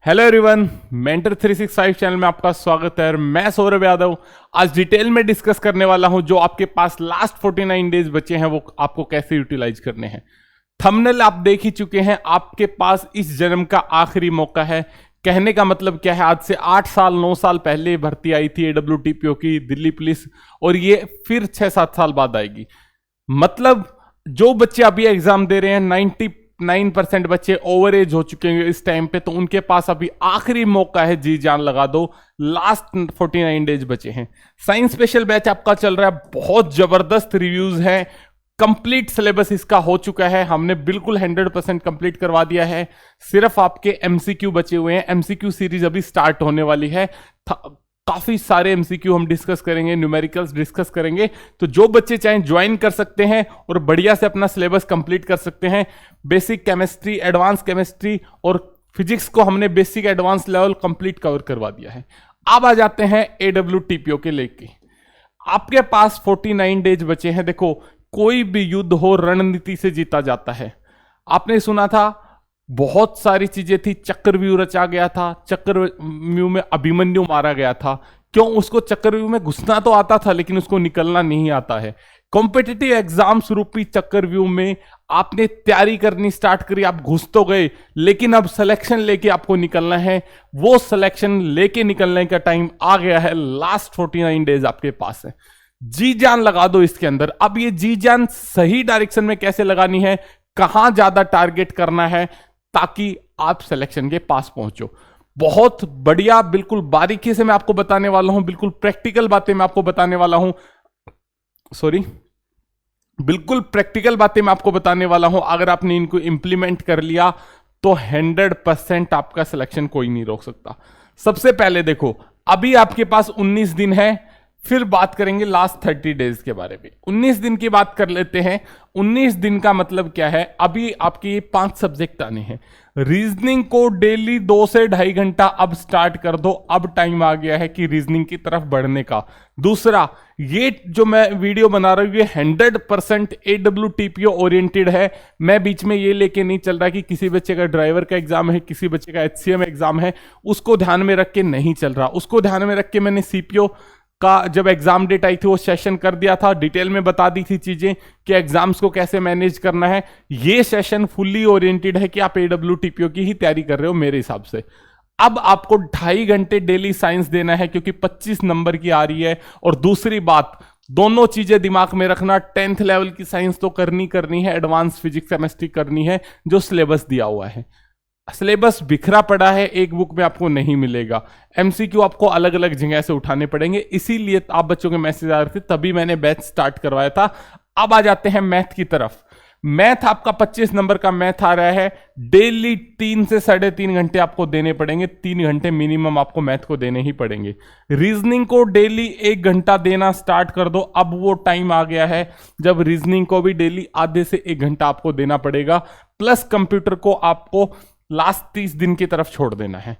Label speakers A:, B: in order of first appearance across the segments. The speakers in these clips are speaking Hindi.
A: हेलो एवरीवन, मेंटर 365 चैनल में आपका स्वागत है। मैं सौरभ यादव आज डिटेल में डिस्कस करने वाला हूं जो आपके पास लास्ट 49 डेज बचे हैं वो आपको कैसे यूटिलाइज करने हैं। थंबनेल आप देख ही चुके हैं, आपके पास इस जन्म का आखिरी मौका है। कहने का मतलब क्या है, आज से 8 साल 9 साल पहले भर्ती आई थी AWTPO की दिल्ली पुलिस, और ये फिर 6-7 साल बाद आएगी। मतलब जो बच्चे अभी एग्जाम दे रहे हैं 99% बच्चे ओवर एज हो चुके हैं इस टाइम पे, तो उनके पास अभी आखिरी मौका है, जी जान लगा दो। लास्ट 49 डेज बचे हैं। साइंस स्पेशल बैच आपका चल रहा है, बहुत जबरदस्त रिव्यूज हैं। कंप्लीट सिलेबस इसका हो चुका है, हमने बिल्कुल 100% कंप्लीट करवा दिया है। सिर्फ आपके MCQ बचे हुए हैं। MCQ सीरीज अभी स्टार्ट होने वाली है। काफी सारे MCQ हम डिस्कस करेंगे, न्यूमेरिकल्स डिस्कस करेंगे। तो जो बच्चे चाहें ज्वाइन कर सकते हैं और बढ़िया से अपना सिलेबस कंप्लीट कर सकते हैं। बेसिक केमिस्ट्री, एडवांस केमिस्ट्री और फिजिक्स को हमने basic advance level complete cover करवा दिया है। अब आ जाते हैं AWTPO के लेके। आपके पास 49 डेज बचे हैं। देखो, कोई भी युद्ध हो रणनीति से जीता जाता है। आपने सुना था बहुत सारी चीजें थी, चक्रव्यूह रचा गया था, चक्रव्यूह में अभिमन्यु मारा गया था। क्यों? उसको चक्रव्यूह में घुसना तो आता था लेकिन उसको निकलना नहीं आता है। कॉम्पिटिटिव एग्जाम्स रूपी चक्रव्यूह में आपने तैयारी करनी स्टार्ट करी, आप घुस तो गए लेकिन अब सिलेक्शन लेके आपको निकलना है। वो सिलेक्शन लेके निकलने का टाइम आ गया है। लास्ट 49 डेज आपके पास है, जी जान लगा दो इसके अंदर। अब ये जी जान सही डायरेक्शन में कैसे लगानी है, कहां ज्यादा टारगेट करना है ताकि आप सिलेक्शन के पास पहुंचो, बहुत बढ़िया बिल्कुल बारीकी से मैं आपको बताने वाला हूं। बिल्कुल प्रैक्टिकल बातें मैं आपको बताने वाला हूं। बिल्कुल प्रैक्टिकल बातें मैं आपको बताने वाला हूं। अगर आपने इनको इंप्लीमेंट कर लिया तो 100% आपका सिलेक्शन कोई नहीं रोक सकता। सबसे पहले देखो, अभी आपके पास 19 दिन है, फिर बात करेंगे लास्ट 30 डेज के बारे में। 19 दिन की बात कर लेते हैं। 19 दिन का मतलब क्या है, अभी आपके 5 सब्जेक्ट आने हैं। रीजनिंग को डेली 2 से 2.5 घंटा अब स्टार्ट कर दो। अब टाइम आ गया है कि रीजनिंग की तरफ बढ़ने का। दूसरा, ये जो मैं वीडियो बना रहा हूं ये 100% AWTPO ओरिएंटेड है। मैं बीच में ये लेके नहीं चल रहा कि किसी बच्चे का ड्राइवर का एग्जाम है, किसी बच्चे का HCM एग्जाम है, उसको ध्यान में रख के नहीं चल रहा। उसको ध्यान में रख के मैंने CPO का जब एग्जाम डेट आई थी वो सेशन कर दिया था, डिटेल में बता दी थी चीजें कि एग्जाम्स को कैसे मैनेज करना है। ये सेशन फुल्ली ओरिएंटेड है कि आप AWTPO की ही तैयारी कर रहे हो मेरे हिसाब से। अब आपको 2.5 घंटे डेली साइंस देना है क्योंकि 25 नंबर की आ रही है। और दूसरी बात, दोनों चीजें दिमाग में रखना, 10th लेवल की साइंस तो करनी है, एडवांस फिजिक्स केमिस्ट्री करनी है जो सिलेबस दिया हुआ है। सिलेबस बिखरा पड़ा है, एक बुक में आपको नहीं मिलेगा। MCQ आपको अलग अलग जगह से उठाने पड़ेंगे, इसीलिए आप बच्चों के मैसेज आ रहे थे, तभी मैंने बैच स्टार्ट करवाया था। अब आ जाते हैं मैथ की तरफ। मैथ आपका 25 नंबर का मैथ आ रहा है। डेली 3 से 3.5 घंटे आपको देने पड़ेंगे। 3 घंटे मिनिमम आपको मैथ को देने ही पड़ेंगे। रीजनिंग को डेली 1 घंटा देना स्टार्ट कर दो। अब वो टाइम आ गया है जब रीजनिंग को भी डेली आधे से 1 घंटा आपको देना पड़ेगा। प्लस कंप्यूटर को आपको लास्ट 30 दिन की तरफ छोड़ देना है।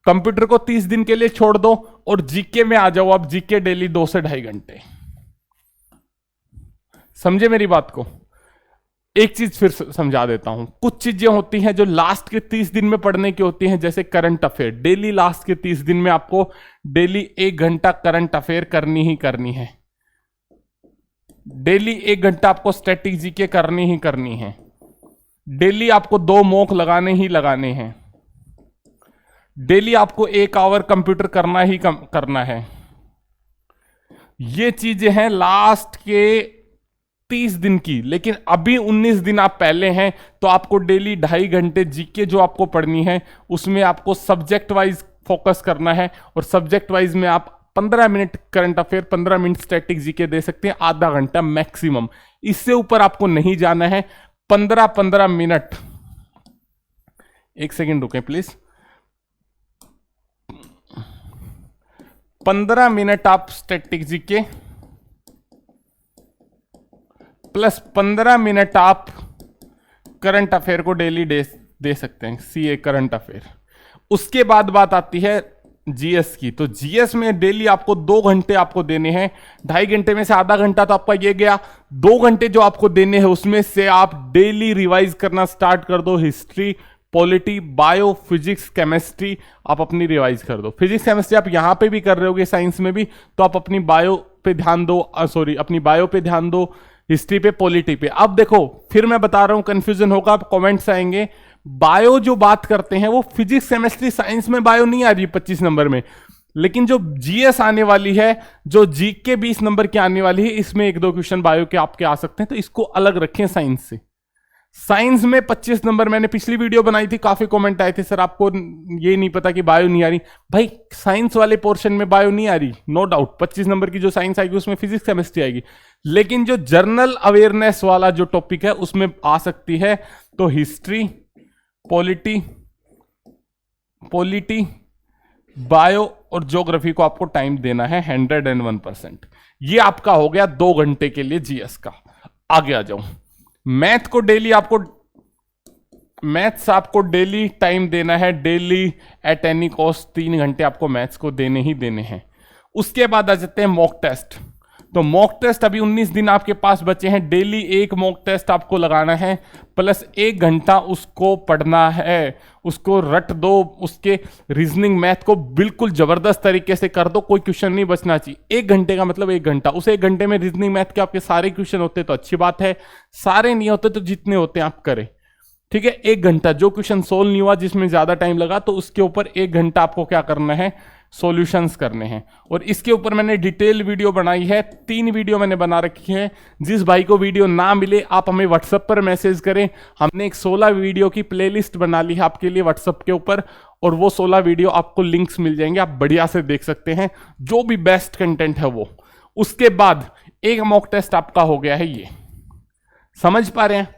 A: कंप्यूटर को 30 दिन के लिए छोड़ दो और जीके में आ जाओ। अब जीके डेली 2 से 2.5 घंटे। समझे मेरी बात को? एक चीज फिर समझा देता हूं। कुछ चीजें होती हैं जो लास्ट के 30 दिन में पढ़ने की होती हैं, जैसे करंट अफेयर। डेली लास्ट के 30 दिन में आपको डेली 1 घंटा करंट अफेयर करनी ही करनी है। डेली 1 घंटा आपको स्टैटिक जीके करनी ही करनी है। डेली आपको 2 मॉक लगाने ही लगाने हैं। डेली आपको 1 आवर कंप्यूटर करना ही करना है। ये चीजें हैं लास्ट के 30 दिन की। लेकिन अभी 19 दिन आप पहले हैं तो आपको डेली 2.5 घंटे जीके जो आपको पढ़नी है उसमें आपको सब्जेक्ट वाइज फोकस करना है। और सब्जेक्ट वाइज में आप 15 minute current affair, 15 minute static GK दे सकते हैं, आधा घंटा मैक्सिमम। इससे ऊपर आपको नहीं जाना है। 15 मिनट, 1 सेकेंड रुकें प्लीज। 15 मिनट आप स्टैटिक जीके प्लस 15 मिनट आप करंट अफेयर को डेली दे सकते हैं, CA करंट अफेयर। उसके बाद बात आती है GS की। तो GS में डेली आपको 2 घंटे आपको देने हैं। 2.5 घंटे में से आधा घंटा तो आपका ये गया। 2 घंटे जो आपको देने हैं उसमें से आप डेली रिवाइज करना स्टार्ट कर दो। History, polity, bio, physics, chemistry आप अपनी रिवाइज कर दो। फिजिक्स केमिस्ट्री आप यहाँ पे भी कर रहे होगे, साइंस में भी, तो आप अपनी बायो पे ध्यान दो, सॉरी अपनी बायो पे ध्यान दो, हिस्ट्री पे, पॉलिटी पे। अब देखो फिर मैं बता रहा हूं, कंफ्यूजन होगा, आप कमेंट्स आएंगे। बायो जो बात करते हैं वो फिजिक्स केमिस्ट्री साइंस में बायो नहीं आ रही 25 नंबर में, लेकिन जो जीएस आने वाली है, जो जी के 20 नंबर की आने वाली है, इसमें 1-2 क्वेश्चन बायो के आपके आ सकते हैं, तो इसको अलग रखें साइंस से। साइंस में 25 नंबर, मैंने पिछली वीडियो बनाई थी, काफी कमेंट आए थे सर आपको ये नहीं पता कि बायो नहीं आ रही। भाई साइंस वाले पोर्शन में बायो नहीं आ रही, नो डाउट 25 नंबर की जो साइंस आएगी उसमें फिजिक्स केमिस्ट्री आएगी, लेकिन जो जनरल अवेयरनेस वाला जो टॉपिक है उसमें आ सकती है। तो हिस्ट्री, पॉलिटी, बायो और ज्योग्राफी को आपको टाइम देना है 101%। ये आपका हो गया 2 घंटे के लिए जीएस का। आगे आ जाऊं, मैथ को डेली आपको, मैथ्स आपको डेली टाइम देना है, डेली एट एनी कॉस्ट 3 घंटे आपको मैथ्स को देने ही देने हैं। उसके बाद आ जाते हैं मॉक टेस्ट। तो मॉक टेस्ट अभी 19 दिन आपके पास बचे हैं, डेली एक मॉक टेस्ट आपको लगाना है, प्लस 1 घंटा उसको पढ़ना है, उसको रट दो, उसके रीजनिंग मैथ को बिल्कुल जबरदस्त तरीके से कर दो, कोई क्वेश्चन नहीं बचना चाहिए। 1 घंटे का मतलब 1 घंटा, उस 1 घंटे में रीजनिंग मैथ के आपके सारे क्वेश्चन होते तो अच्छी बात है, सारे नहीं होते तो जितने होते हैं आप करें, ठीक है। 1 घंटा, जो क्वेश्चन सोल्व नहीं हुआ जिसमें ज्यादा टाइम लगा तो उसके ऊपर 1 घंटा आपको क्या करना है, सॉल्यूशंस करने हैं। और इसके ऊपर मैंने डिटेल वीडियो बनाई है, 3 वीडियो मैंने बना रखी है। जिस भाई को वीडियो ना मिले आप हमें व्हाट्सएप पर मैसेज करें, हमने एक 16 वीडियो की प्लेलिस्ट बना ली है आपके लिए व्हाट्सएप के ऊपर, और वो 16 वीडियो आपको लिंक्स मिल जाएंगे, आप बढ़िया से देख सकते हैं, जो भी बेस्ट कंटेंट है वो। उसके बाद एक मॉक टेस्ट आपका हो गया है, ये समझ पा रहे हैं।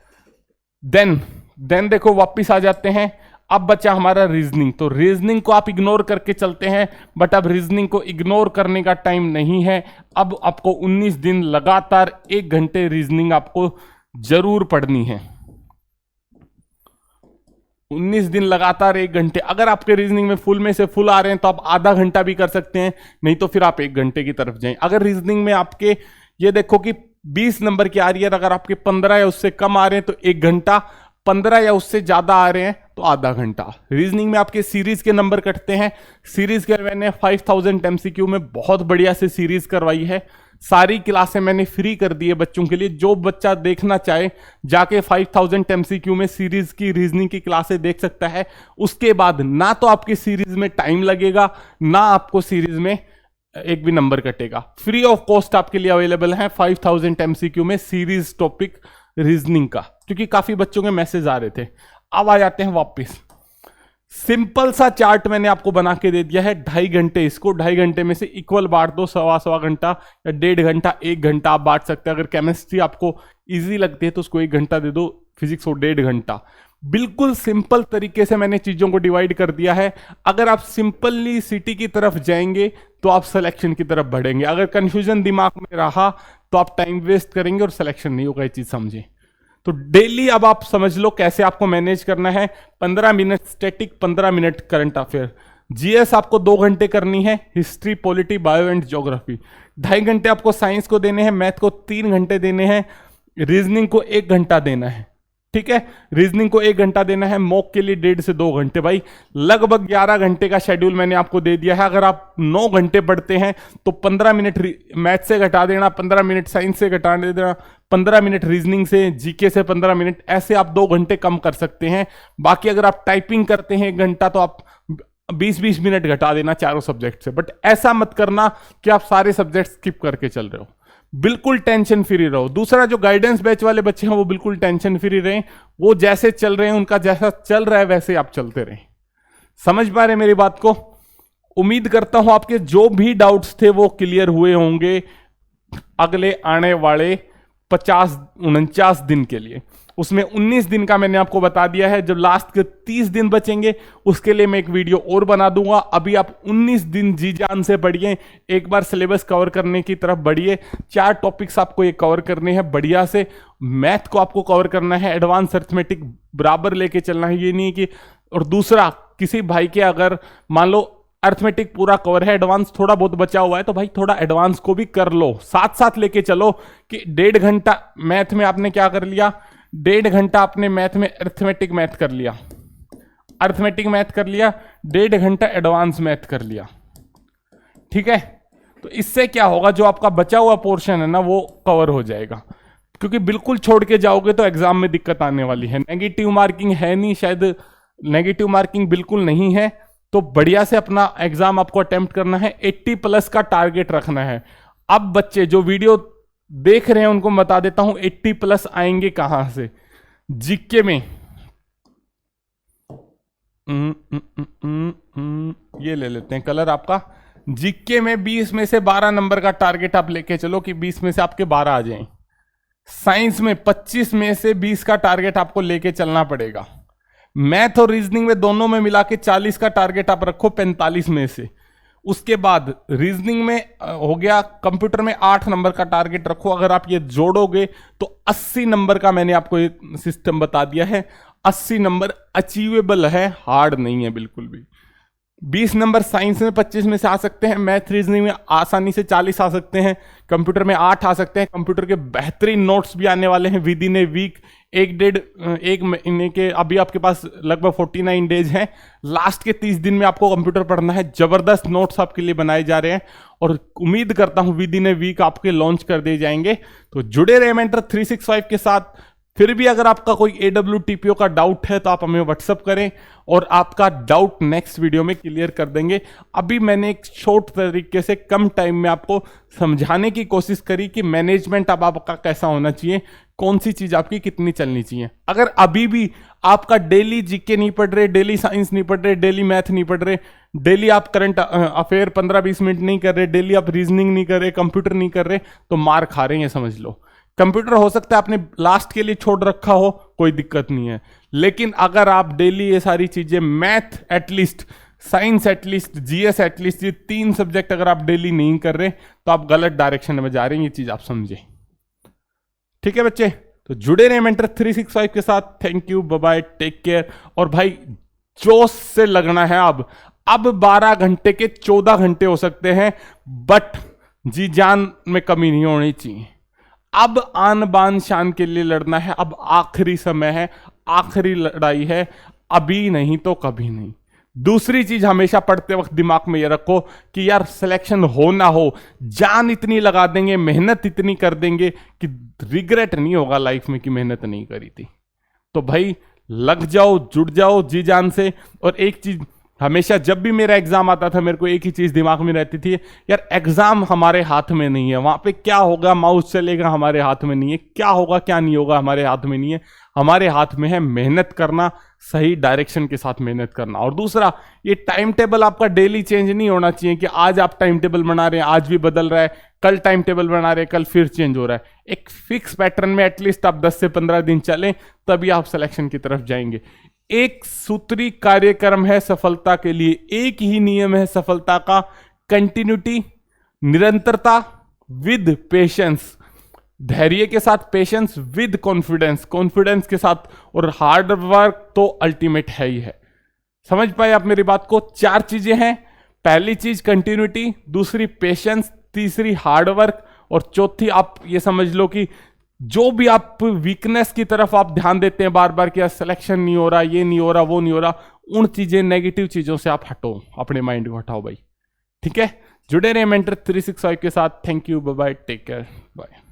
A: देन देखो वापिस आ जाते हैं, अब बचा हमारा रीजनिंग। तो रीजनिंग को आप इग्नोर करके चलते हैं, बट अब रीजनिंग को इग्नोर करने का टाइम नहीं है। अब आपको 19 दिन लगातार 1 घंटे रीजनिंग आपको जरूर पढ़नी है। 19 दिन लगातार 1 घंटे। अगर आपके रीजनिंग में फुल में से फुल आ रहे हैं तो आप आधा घंटा भी कर सकते हैं, नहीं तो फिर आप 1 घंटे की तरफ जाएं। अगर रीजनिंग में आपके ये देखो कि 20 नंबर की आ रही है, अगर आपके 15 या उससे कम आ रहे हैं तो 1 घंटा, 15 या उससे ज्यादा आ रहे हैं तो आधा घंटा। रीजनिंग में आपके सीरीज के नंबर कटते हैं, सीरीज के मैंने 5000 एमसीक्यू में बहुत बढ़िया से सीरीज करवाई है, सारी क्लासें मैंने फ्री कर दी है बच्चों के लिए। जो बच्चा देखना चाहे जाके 5000 एमसीक्यू में सीरीज की रीजनिंग की क्लासें देख सकता है। उसके बाद ना तो आपकी सीरीज में टाइम लगेगा, ना आपको सीरीज में एक भी नंबर कटेगा। फ्री ऑफ कॉस्ट आपके लिए अवेलेबल है 5000 एमसीक्यू में सीरीज टॉपिक रीजनिंग का, क्योंकि काफी बच्चों के मैसेज आ रहे थे। अब आ जाते हैं वापस, सिंपल सा चार्ट मैंने आपको बना के दे दिया है। 2.5 घंटे, इसको 2.5 घंटे में से इक्वल बांट दो, 1.25 घंटा या 1.5 घंटा, 1 घंटा आप बांट सकते हैं। अगर केमिस्ट्री आपको इजी लगती है तो उसको 1 घंटा दे दो, फिजिक्स को 1.5 घंटा। बिल्कुल सिंपल तरीके से मैंने चीजों को डिवाइड कर दिया है। अगर आप सिंपली सिटी की तरफ जाएंगे तो आप सिलेक्शन की तरफ बढ़ेंगे, अगर कंफ्यूजन दिमाग में रहा तो आप टाइम वेस्ट करेंगे और सिलेक्शन नहीं होगा, ये चीज समझे। तो डेली अब आप समझ लो कैसे आपको मैनेज करना है। 15 minute static, 15 minute current affair. GS आपको 2 घंटे करनी है, history, polity, bio and geography. 2.5 घंटे आपको साइंस को देने हैं, मैथ को 3 घंटे देने हैं, रीजनिंग को 1 घंटा देना है, ठीक है। रीजनिंग को 1 घंटा देना है, मॉक के लिए 1.5 से 2 घंटे। भाई लगभग 11 घंटे का शेड्यूल मैंने आपको दे दिया है। अगर आप 9 घंटे पढ़ते हैं तो 15 मिनट मैथ से घटा देना, 15 मिनट साइंस से घटा देना, 15 मिनट रीजनिंग से, जीके से 15 मिनट, ऐसे आप 2 घंटे कम कर सकते हैं। बाकी अगर आप टाइपिंग करते हैं 1 घंटा तो आप 20-20 मिनट घटा देना चारों सब्जेक्ट से। बट ऐसा मत करना कि आप सारे सब्जेक्ट स्किप करके चल रहे हो, बिल्कुल टेंशन फ्री रहो। दूसरा, जो गाइडेंस बैच वाले बच्चे हैं वो बिल्कुल टेंशन फ्री रहें, वो जैसे चल रहे हैं, उनका जैसा चल रहा है वैसे आप चलते रहें। समझ पा रहे हैं मेरी बात को? उम्मीद करता हूं आपके जो भी डाउट्स थे वो क्लियर हुए होंगे अगले आने वाले 50-49 दिन के लिए। उसमें 19 दिन का मैंने आपको बता दिया है, जब लास्ट के 30 दिन बचेंगे उसके लिए मैं एक वीडियो और बना दूंगा। अभी आप 19 दिन जी जान से पढ़िए, एक बार सिलेबस कवर करने की तरफ बढ़िए। 4 टॉपिक्स आपको ये कवर करने हैं बढ़िया से। मैथ को आपको कवर करना है, एडवांस अरिथमेटिक बराबर लेके चलना है, ये नहीं कि। और दूसरा, किसी भाई के अगर मान लो अर्थमेटिक पूरा कवर है, एडवांस थोड़ा बहुत बचा हुआ है तो भाई थोड़ा एडवांस को भी कर लो, साथ साथ लेके चलो। कि 1.5 घंटा मैथ में आपने क्या कर लिया, 1.5 घंटा आपने मैथ में अर्थमेटिक मैथ कर लिया, अर्थमेटिक मैथ कर लिया, 1.5 घंटा एडवांस मैथ कर लिया, ठीक है। तो इससे क्या होगा, जो आपका बचा हुआ पोर्शन है ना वो कवर हो जाएगा, क्योंकि बिल्कुल छोड़ के जाओगे तो एग्जाम में दिक्कत आने वाली है। नेगेटिव मार्किंग है नहीं, शायद नेगेटिव मार्किंग बिल्कुल नहीं है, तो बढ़िया से अपना एग्जाम आपको अटेम्प्ट करना है, 80+ का टारगेट रखना है। अब बच्चे जो वीडियो देख रहे हैं उनको बता देता हूं 80+ आएंगे कहां से। जीके में ये ले लेते हैं कलर आपका। जीके में 20 में से 12 नंबर का टारगेट आप लेके चलो कि 20 में से आपके 12 आ जाएं। साइंस में 25 में से 20 का टारगेट आपको लेके चलना पड़ेगा। मैथ और रीजनिंग में दोनों में मिला के 40 का टारगेट आप रखो 45 में से। उसके बाद रीजनिंग में हो गया, कंप्यूटर में 8 नंबर का टारगेट रखो। अगर आप ये जोड़ोगे तो 80 नंबर का मैंने आपको ये सिस्टम बता दिया है। 80 नंबर अचीवेबल है, हार्ड नहीं है बिल्कुल भी। 20 नंबर साइंस में 25 में से आ सकते हैं, मैथ रीजनिंग में आसानी से 40 आ सकते हैं, कंप्यूटर में 8 आ सकते हैं। कंप्यूटर के बेहतरीन नोट्स भी आने वाले हैं विद इन ए वीक, एक महीने के। अभी आपके पास लगभग 49 डेज हैं, लास्ट के 30 दिन में आपको कंप्यूटर पढ़ना है। जबरदस्त नोट्स आपके लिए बनाए जा रहे हैं और उम्मीद करता हूं विद इन ए वीक आपके लॉन्च कर दिए जाएंगे। तो जुड़े रहे मेंटर 365 के साथ। फिर भी अगर आपका कोई AWTPO का डाउट है तो आप हमें व्हाट्सअप करें और आपका डाउट नेक्स्ट वीडियो में क्लियर कर देंगे। अभी मैंने एक शॉर्ट तरीके से कम टाइम में आपको समझाने की कोशिश करी कि मैनेजमेंट अब आपका कैसा होना चाहिए, कौन सी चीज आपकी कितनी चलनी चाहिए। अगर अभी भी आपका डेली जीके नहीं पढ़ रहे, डेली साइंस नहीं पढ़ रहे, डेली मैथ नहीं पढ़ रहे, डेली आप करंट अफेयर 15-20 मिनट नहीं कर रहे, डेली आप रीजनिंग नहीं कर रहे, कंप्यूटर नहीं कर रहे, तो मार खा रहे हैं समझ लो। कंप्यूटर हो सकता है आपने लास्ट के लिए छोड़ रखा हो, कोई दिक्कत नहीं है, लेकिन अगर आप डेली ये सारी चीजें, math at least, science at least, GS at least, ये 3 सब्जेक्ट अगर आप डेली नहीं कर रहे तो आप गलत डायरेक्शन में जा रहे हैं। ये चीज आप समझे, ठीक है बच्चे। तो जुड़े रहे मेंटर 365 के साथ। Thank you, bye bye, take care. और भाई जोश से लगना है। अब 12 घंटे के 14 घंटे हो सकते हैं, बट जी जान में कमी नहीं होनी चाहिए। अब आन बान शान के लिए लड़ना है। अब आखिरी समय है, आखिरी लड़ाई है, अभी नहीं तो कभी नहीं। दूसरी चीज हमेशा पढ़ते वक्त दिमाग में ये रखो कि यार सिलेक्शन हो ना हो, जान इतनी लगा देंगे, मेहनत इतनी कर देंगे कि रिग्रेट नहीं होगा लाइफ में कि मेहनत नहीं करी थी। तो भाई लग जाओ, जुड़ जाओ जी जान से। और एक चीज हमेशा जब भी मेरा एग्जाम आता था मेरे को एक ही चीज दिमाग में रहती थी, यार एग्जाम हमारे हाथ में नहीं है। वहां पे क्या होगा, माउस चलेगा, हमारे हाथ में नहीं है। क्या होगा क्या नहीं होगा, हमारे हाथ में नहीं है। हमारे हाथ में है मेहनत करना, सही डायरेक्शन के साथ मेहनत करना। और दूसरा, ये टाइम टेबल आपका डेली चेंज नहीं होना चाहिए कि आज आप टाइम टेबल बना रहे हैं, आज भी बदल रहा है, कल टाइम टेबल बना रहे हैं, कल फिर चेंज हो रहा है। एक फिक्स पैटर्न में एटलीस्ट आप 10 से 15 दिन चलें, तभी आप सिलेक्शन की तरफ जाएंगे। एक सूत्री कार्यक्रम है सफलता के लिए, एक ही नियम है सफलता का, कंटिन्यूटी, निरंतरता विद पेशेंस, धैर्य के साथ पेशेंस विद कॉन्फिडेंस, कॉन्फिडेंस के साथ, और हार्ड वर्क तो अल्टीमेट है ही है। समझ पाए आप मेरी बात को? 4 चीजें हैं। पहली चीज कंटिन्यूटी, दूसरी पेशेंस, तीसरी हार्ड वर्क, और चौथी आप ये समझ लो कि जो भी आप वीकनेस की तरफ आप ध्यान देते हैं बार बार कि सिलेक्शन नहीं हो रहा, ये नहीं हो रहा, वो नहीं हो रहा, उन चीजें, नेगेटिव चीजों से आप हटो, अपने माइंड को हटाओ भाई। ठीक है, जुड़े रहे मेंटर 365 के साथ। Thank you, bye bye, take care, bye.